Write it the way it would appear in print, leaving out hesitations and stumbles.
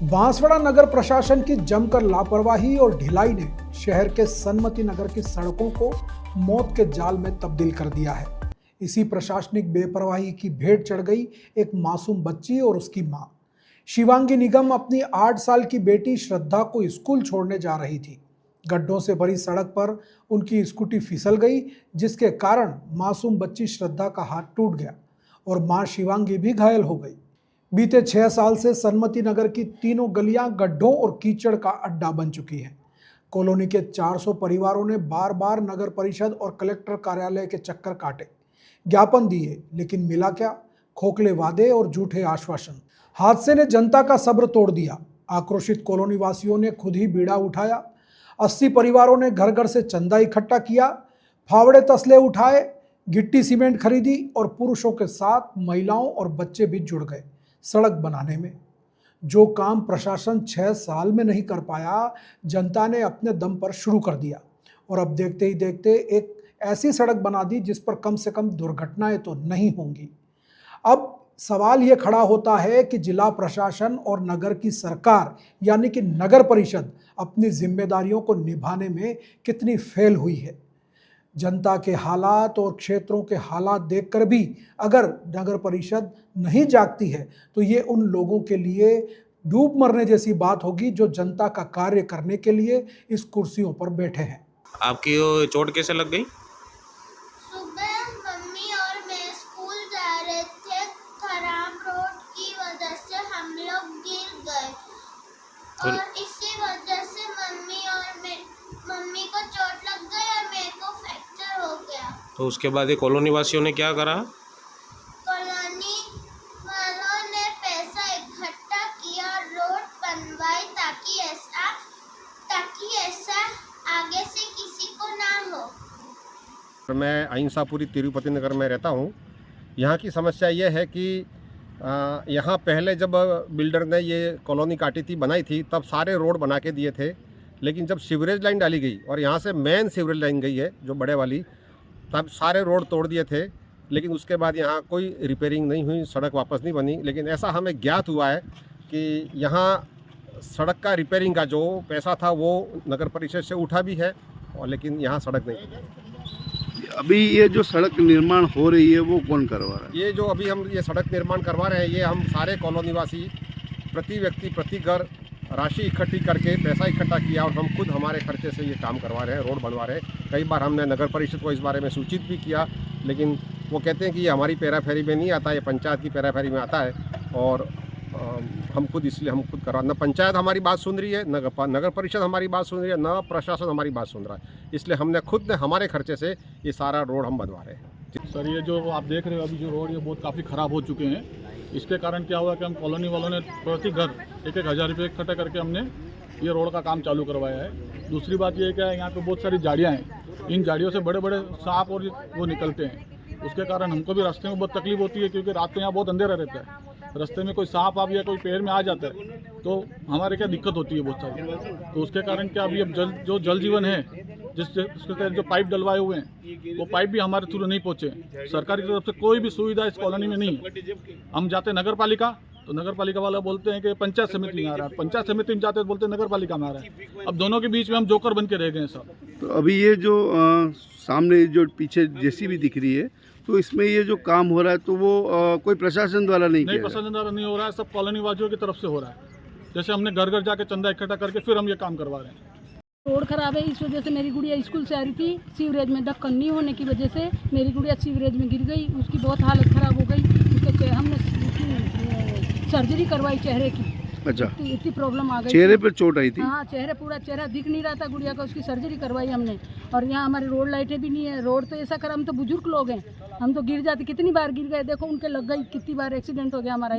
बांसवाड़ा नगर प्रशासन की जमकर लापरवाही और ढिलाई ने शहर के सन्मति नगर की सड़कों को मौत के जाल में तब्दील कर दिया है। इसी प्रशासनिक बेपरवाही की भेंट चढ़ गई एक मासूम बच्ची और उसकी मां। शिवांगी निगम अपनी 8 साल की बेटी श्रद्धा को स्कूल छोड़ने जा रही थी। गड्ढों से भरी सड़क पर उनकी स्कूटी फिसल गई, जिसके कारण मासूम बच्ची श्रद्धा का हाथ टूट गया और मां शिवांगी भी घायल हो गई। बीते 6 साल से सन्मति नगर की तीनों गलियां गड्ढों और कीचड़ का अड्डा बन चुकी हैं। कॉलोनी के 400 परिवारों ने बार बार नगर परिषद और कलेक्टर कार्यालय के चक्कर काटे, ज्ञापन दिए, लेकिन मिला क्या? खोखले वादे और झूठे आश्वासन। हादसे ने जनता का सब्र तोड़ दिया। आक्रोशित कॉलोनी वासियों ने खुद ही बीड़ा उठाया। 80 परिवारों ने घर घर से चंदा इकट्ठा किया, फावड़े तसले उठाए, गिट्टी सीमेंट खरीदी और पुरुषों के साथ महिलाओं और बच्चे भी जुड़ गए सड़क बनाने में। जो काम प्रशासन 6 साल में नहीं कर पाया, जनता ने अपने दम पर शुरू कर दिया और अब देखते ही देखते एक ऐसी सड़क बना दी जिस पर कम से कम दुर्घटनाएं तो नहीं होंगी। अब सवाल ये खड़ा होता है कि जिला प्रशासन और नगर की सरकार यानी कि नगर परिषद अपनी जिम्मेदारियों को निभाने में कितनी फेल हुई है। जनता के हालात और क्षेत्रों के हालात देखकर भी अगर नगर परिषद नहीं जागती है तो ये उन लोगों के लिए डूब मरने जैसी बात होगी जो जनता का कार्य करने के लिए इस कुर्सियों पर बैठे हैं। आपकी वो चोट कैसे लग गई? सुबह मम्मी और मैं स्कूल जा रहे थे, खराब रोड की वजह से हम लोग गिर गए और इसी वजह से मम्मी को चोट लग गई और मेरे को फ्रैक्चर हो गया। तो उसके बाद ये कॉलोनी वासियों ने क्या करा? कॉलोनी वालों ने पैसा इकट्ठा किया, रोड बनवाई ताकि ऐसा आगे से किसी को ना हो। मैं अहिंसापुरी तिरुपति नगर में रहता हूँ। यहाँ की समस्या ये है कि यहाँ पहले जब बिल्डर ने ये कॉलोनी काटी थी, बनाई थी, तब सारे रोड बना के दिए थे, लेकिन जब सीवरेज लाइन डाली गई और यहाँ से मेन सीवरेज लाइन गई है जो बड़े वाली, तब सारे रोड तोड़ दिए थे, लेकिन उसके बाद यहाँ कोई रिपेयरिंग नहीं हुई, सड़क वापस नहीं बनी। लेकिन ऐसा हमें ज्ञात हुआ है कि यहाँ सड़क का रिपेयरिंग का जो पैसा था वो नगर परिषद से उठा भी है, और लेकिन यहाँ सड़क नहीं। अभी ये जो सड़क निर्माण हो रही है वो कौन करवा रहा है? ये जो अभी हम ये सड़क निर्माण करवा रहे हैं, ये हम सारे कॉलोनी वासी प्रति व्यक्ति प्रति घर राशि इकट्ठी करके पैसा इकट्ठा किया और हम खुद हमारे खर्चे से ये काम करवा रहे हैं, रोड बनवा रहे हैं। कई बार हमने नगर परिषद को इस बारे में सूचित भी किया, लेकिन वो कहते हैं कि ये हमारी पैराफेरी में नहीं आता, ये पंचायत की पैराफेरी में आता है और हम खुद करवा। न पंचायत हमारी बात सुन रही है, नगर परिषद हमारी बात सुन रही है, न प्रशासन हमारी बात सुन रहा है। इसलिए हमने खुद ने हमारे खर्चे से ये सारा रोड हम बनवा रहे हैं। सर, ये जो आप देख रहे हो अभी जो रोड ये बहुत काफ़ी ख़राब हो चुके हैं। इसके कारण क्या हुआ कि हम कॉलोनी वालों ने प्रति घर 1,000 रुपये इकट्ठा करके हमने ये रोड का काम चालू करवाया है। दूसरी बात ये है कि यहाँ पे बहुत सारी झाड़ियाँ हैं, इन झाड़ियों से बड़े बड़े सांप और वो निकलते हैं। उसके कारण हमको भी रास्ते में बहुत तकलीफ होती है, क्योंकि रात में यहाँ बहुत अंधेरा रहता है। रास्ते में कोई सांप आप या कोई पैर में आ जाता है तो हमारे क्या दिक्कत होती है बहुत सारी। तो उसके कारण क्या अभी अब जो जल जीवन है, जिसके तहत जो पाइप डलवाए हुए हैं, वो पाइप भी हमारे थ्रू नहीं पहुँचे। सरकार की तरफ से कोई भी सुविधा इस कॉलोनी में नहीं है। हम जाते नगर पालिका तो नगर पालिका वाला बोलते हैं कि पंचायत समिति में आ रहा है, पंचायत समिति में जाते हैं बोलते हैं नगर पालिका में आ रहा है। अब दोनों के बीच में हम जोकर बन के रह गए हैं सब। तो अभी ये जो सामने जो पीछे जेसीबी दिख रही है, तो इसमें ये जो काम हो रहा है तो वो कोई प्रशासन द्वारा नहीं प्रशासन द्वारा नहीं हो रहा है, सब कॉलोनी वासियों की तरफ से हो रहा है। जैसे हमने घर घर जाके चंदा इकट्ठा करके फिर हम ये काम करवा रहे हैं। रोड खराब है, इस वजह से मेरी गुड़िया स्कूल से आ रही थी, सीवरेज में ढक्कन नहीं होने की वजह से मेरी गुड़िया सीवरेज में गिर गई, उसकी बहुत हालत खराब हो गई। हमने सर्जरी करवाई चेहरे की। अच्छा, इतनी प्रॉब्लम आ गई, चेहरे पर चोट आई थी? हाँ, पूरा चेहरा दिख नहीं रहा था गुड़िया का, उसकी सर्जरी करवाई हमने। और यहाँ हमारी रोड लाइटें भी नहीं है, रोड तो ऐसा करा, हम तो बुजुर्ग लोग हैं, हम तो गिर जाते, कितनी बार गिर गए, देखो उनके लग गई, कितनी बार एक्सीडेंट हो गया हमारा।